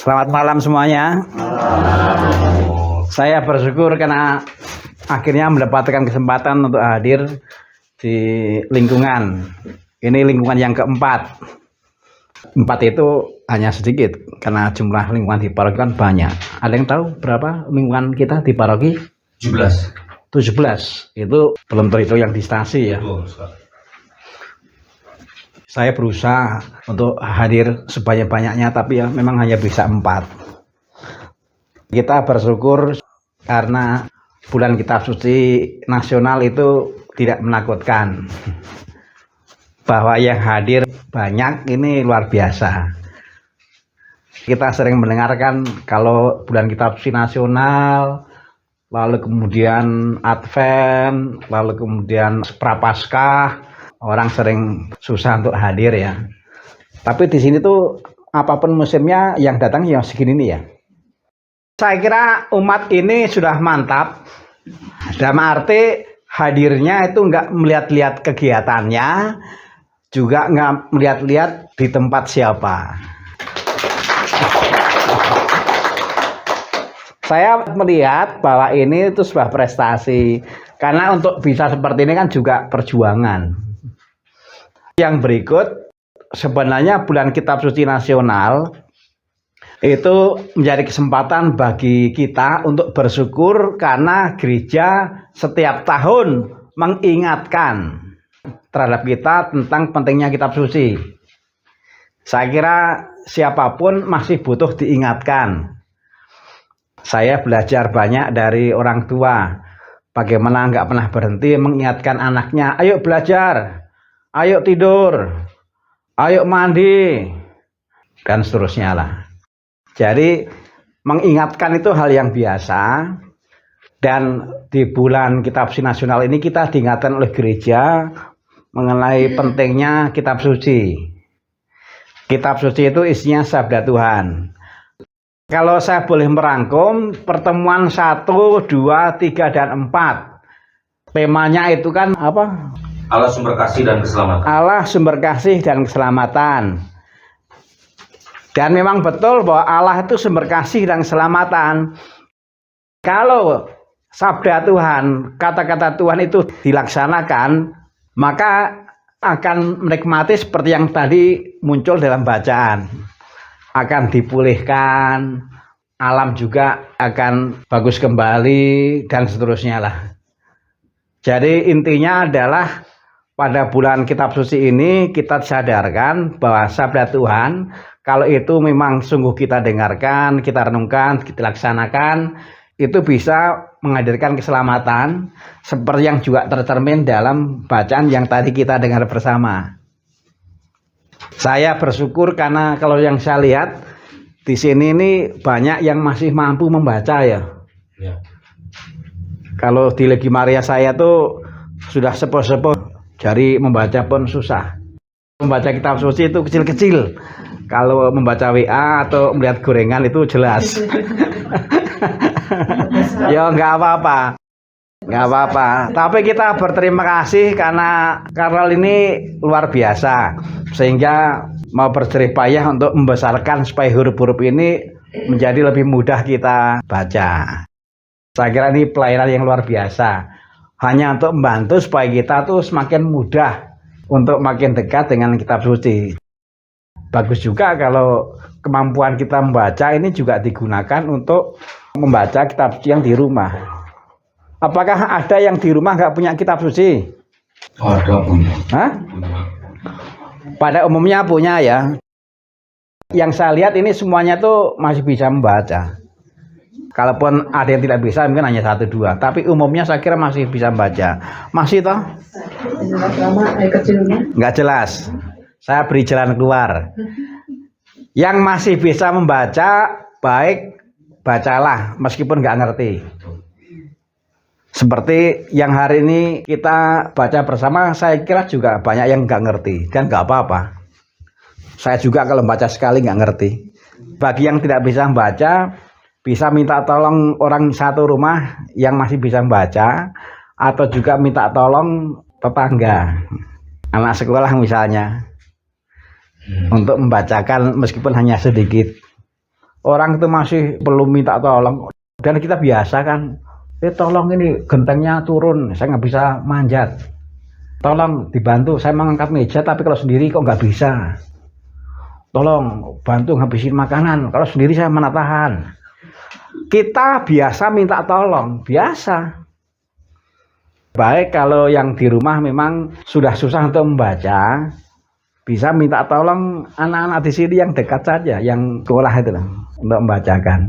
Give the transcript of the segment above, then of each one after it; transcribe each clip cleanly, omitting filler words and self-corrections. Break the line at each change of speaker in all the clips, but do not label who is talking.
Selamat malam semuanya. Saya bersyukur karena akhirnya mendapatkan kesempatan untuk hadir di lingkungan. Ini lingkungan yang keempat. Empat itu hanya sedikit karena jumlah lingkungan di paroki kan banyak. Ada yang tahu berapa lingkungan kita di paroki? 17. Itu belum terhitung yang di stasi ya. Saya berusaha untuk hadir sebanyak-banyaknya, tapi ya memang hanya bisa 4. Kita bersyukur karena bulan Kitab Suci Nasional itu tidak menakutkan. Bahwa yang hadir banyak ini luar biasa. Kita sering mendengarkan kalau bulan Kitab Suci Nasional, lalu kemudian Advent, lalu kemudian Prapaskah, orang sering susah untuk hadir ya. Tapi di sini tuh apapun musimnya yang datang yang segini nih ya. Saya kira umat ini sudah mantap. Dalam arti hadirnya itu nggak melihat-lihat kegiatannya, juga nggak melihat-lihat di tempat siapa. Saya melihat bahwa ini itu sebuah prestasi. Karena untuk bisa seperti ini kan juga perjuangan. Yang berikut, sebenarnya bulan Kitab Suci Nasional itu menjadi kesempatan bagi kita untuk bersyukur karena gereja setiap tahun mengingatkan terhadap kita tentang pentingnya Kitab Suci. Saya kira siapapun masih butuh diingatkan. Saya belajar banyak dari orang tua, bagaimana nggak pernah berhenti mengingatkan anaknya, ayo belajar, ayo tidur, ayo mandi, dan seterusnya lah. Jadi mengingatkan itu hal yang biasa. Dan di bulan Kitab Suci Nasional ini kita diingatkan oleh gereja mengenai pentingnya Kitab Suci. Kitab Suci itu isinya sabda Tuhan. Kalau saya boleh merangkum, pertemuan 1, 2, 3, dan 4. Temanya itu kan apa?
Allah sumber kasih dan keselamatan.
Allah sumber kasih dan keselamatan. Dan memang betul bahwa Allah itu sumber kasih dan keselamatan. Kalau sabda Tuhan, kata-kata Tuhan itu dilaksanakan, maka akan menikmati seperti yang tadi muncul dalam bacaan. Akan dipulihkan, alam juga akan bagus kembali, dan seterusnya lah. Jadi intinya adalah pada bulan Kitab Suci ini kita sadarkan bahwa sabda Tuhan, kalau itu memang sungguh kita dengarkan, kita renungkan, kita laksanakan, itu bisa menghadirkan keselamatan seperti yang juga tercermin dalam bacaan yang tadi kita dengar bersama. Saya bersyukur karena kalau yang saya lihat di sini ini banyak yang masih mampu membaca ya. Kalau di Legi Maria saya tuh sudah sepuh-sepuh, jari membaca pun susah. Membaca Kitab Suci itu kecil-kecil. Kalau membaca WA atau melihat gorengan itu jelas. Ya nggak apa-apa. Nggak apa-apa. Tapi kita berterima kasih karena Karol ini luar biasa. Sehingga mau berjerih payah untuk membesarkan supaya huruf-huruf ini menjadi lebih mudah kita baca. Saya kira ini pelayanan yang luar biasa. Hanya untuk membantu supaya kita tuh semakin mudah untuk makin dekat dengan Kitab Suci. Bagus juga kalau kemampuan kita membaca ini juga digunakan untuk membaca Kitab Suci yang di rumah. Apakah ada yang di rumah nggak punya Kitab Suci?
Ada punya.
Hah? Pada umumnya punya ya. Yang saya lihat ini semuanya tuh masih bisa membaca. Kalaupun ada yang tidak bisa mungkin hanya 1, 2. Tapi umumnya saya kira masih bisa membaca. Masih toh? Nggak jelas. Saya beri jalan keluar. Yang masih bisa membaca, baik bacalah meskipun nggak ngerti. Seperti yang hari ini kita baca bersama, saya kira juga banyak yang nggak ngerti. Dan nggak apa-apa. Saya juga kalau baca sekali nggak ngerti. Bagi yang tidak bisa membaca, bisa minta tolong orang satu rumah yang masih bisa membaca, atau juga minta tolong tetangga, anak sekolah misalnya, untuk membacakan meskipun hanya sedikit. Orang itu masih perlu minta tolong. Dan kita biasa kan, tolong ini gentengnya turun, saya nggak bisa manjat. Tolong dibantu, saya mengangkat meja tapi kalau sendiri kok nggak bisa. Tolong bantu ngabisin makanan, kalau sendiri saya mana tahan. Kita biasa minta tolong, biasa. Baik kalau yang di rumah memang sudah susah untuk membaca, bisa minta tolong anak-anak di sini yang dekat saja, yang sekolah itu lah, untuk membacakan.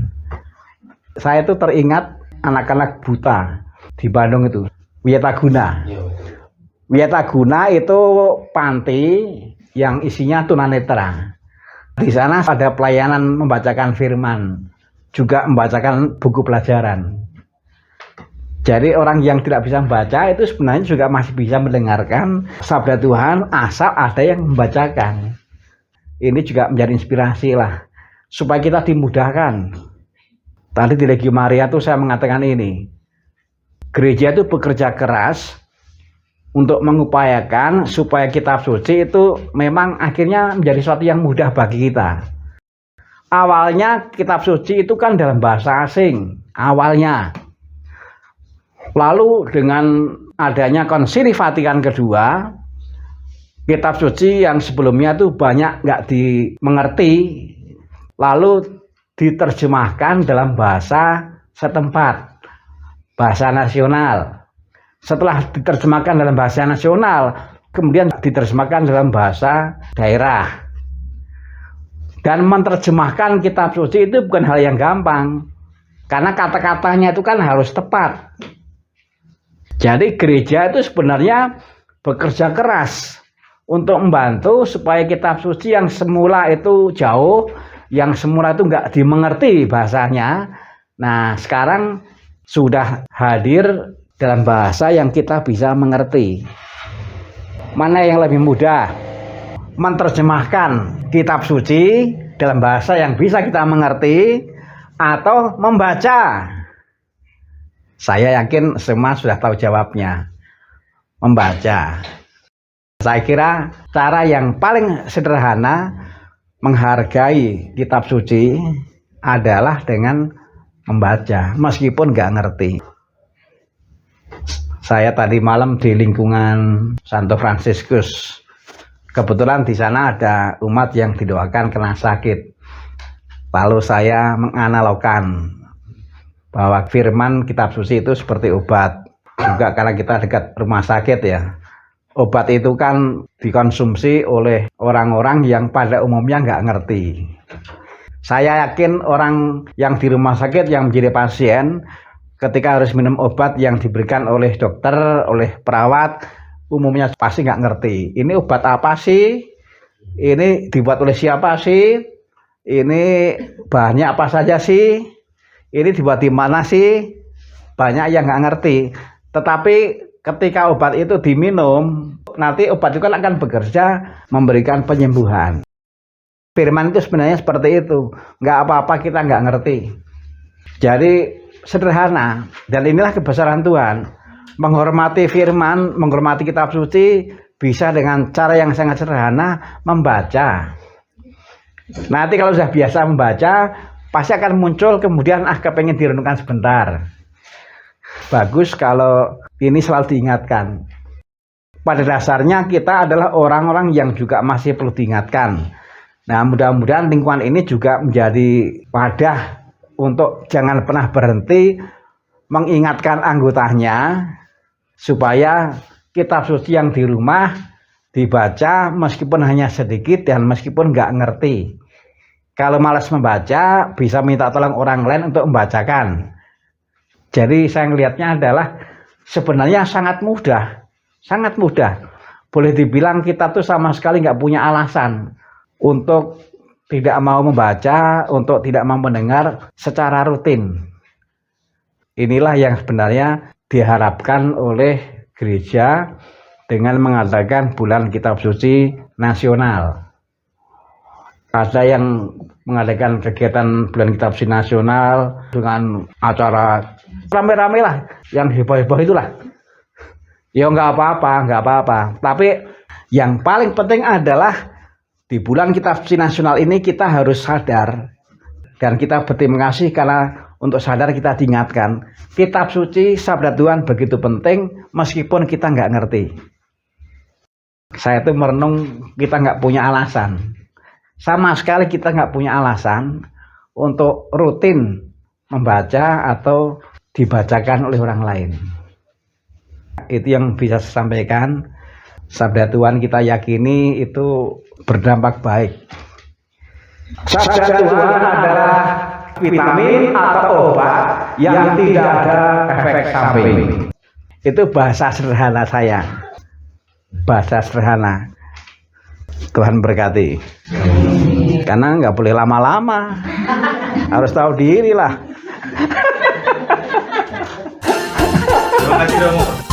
Saya itu teringat anak-anak buta di Bandung itu, Wiataguna. Wiataguna itu panti yang isinya tunanetra. Di sana ada pelayanan membacakan firman, juga membacakan buku pelajaran. Jadi orang yang tidak bisa membaca itu sebenarnya juga masih bisa mendengarkan sabda Tuhan asal ada yang membacakan. Ini juga menjadi inspirasi lah, supaya kita dimudahkan. Tadi di Legio Maria tuh saya mengatakan ini, gereja itu bekerja keras untuk mengupayakan supaya kitab suci itu memang akhirnya menjadi sesuatu yang mudah bagi kita. Awalnya kitab suci itu kan dalam bahasa asing, awalnya. Lalu dengan adanya Konsili Vatikan kedua, kitab suci yang sebelumnya tuh banyak nggak dimengerti, lalu diterjemahkan dalam bahasa setempat, bahasa nasional. Setelah diterjemahkan dalam bahasa nasional, kemudian diterjemahkan dalam bahasa daerah. Dan menerjemahkan kitab suci itu bukan hal yang gampang, karena kata-katanya itu kan harus tepat. Jadi gereja itu sebenarnya bekerja keras untuk membantu supaya kitab suci yang semula itu jauh, yang semula itu nggak dimengerti bahasanya, nah sekarang sudah hadir dalam bahasa yang kita bisa mengerti. Mana yang lebih mudah? Menerjemahkan kitab suci dalam bahasa yang bisa kita mengerti atau membaca? Saya yakin semua sudah tahu jawabnya. Membaca. Saya kira cara yang paling sederhana menghargai kitab suci adalah dengan membaca, meskipun nggak ngerti. Saya tadi malam di lingkungan Santo Fransiskus. Kebetulan di sana ada umat yang didoakan kena sakit. Lalu saya menganalogkan bahwa firman kitab suci itu seperti obat. Juga karena kita dekat rumah sakit ya. Obat itu kan dikonsumsi oleh orang-orang yang pada umumnya nggak ngerti. Saya yakin orang yang di rumah sakit yang menjadi pasien, ketika harus minum obat yang diberikan oleh dokter, oleh perawat, umumnya pasti nggak ngerti. Ini obat apa sih? Ini dibuat oleh siapa sih? Ini bahannya apa saja sih? Ini dibuat di mana sih? Banyak yang nggak ngerti. Tetapi ketika obat itu diminum, nanti obat itu kan akan bekerja memberikan penyembuhan. Firman itu sebenarnya seperti itu. Nggak apa-apa kita nggak ngerti. Jadi sederhana. Dan inilah kebesaran Tuhan. Menghormati firman, menghormati kitab suci bisa dengan cara yang sangat sederhana, membaca. Nanti kalau sudah biasa membaca, pasti akan muncul kemudian kepengen direnungkan sebentar. Bagus kalau ini selalu diingatkan. Pada dasarnya kita adalah orang-orang yang juga masih perlu diingatkan. Nah, mudah-mudahan lingkungan ini juga menjadi wadah untuk jangan pernah berhenti mengingatkan anggotanya supaya kitab suci yang di rumah dibaca meskipun hanya sedikit dan meskipun nggak ngerti. Kalau malas membaca, bisa minta tolong orang lain untuk membacakan. Jadi saya melihatnya adalah sebenarnya sangat mudah. Sangat mudah. Boleh dibilang kita tuh sama sekali nggak punya alasan untuk tidak mau membaca, untuk tidak mau mendengar secara rutin. Inilah yang sebenarnya diharapkan oleh gereja dengan mengadakan bulan kitab suci nasional. Ada yang mengadakan kegiatan bulan kitab suci nasional dengan acara rame-rame lah, yang heboh-heboh itulah. Ya nggak apa-apa. Tapi yang paling penting adalah di bulan kitab suci nasional ini kita harus sadar Dan kita berterima kasih karena untuk sadar kita diingatkan. Kitab suci, sabda Tuhan begitu penting meskipun kita nggak ngerti. Saya itu merenung kita nggak punya alasan. Sama sekali kita nggak punya alasan untuk rutin membaca atau dibacakan oleh orang lain. Itu yang bisa saya sampaikan. Sabda Tuhan kita yakini itu berdampak baik. Sabda Tuhan adalah vitamin atau obat yang tidak ada efek samping. Itu bahasa sederhana saya. Bahasa sederhana. Tuhan berkati. Karena nggak boleh lama-lama. Harus tahu diri lah.
Terima kasih, Romo.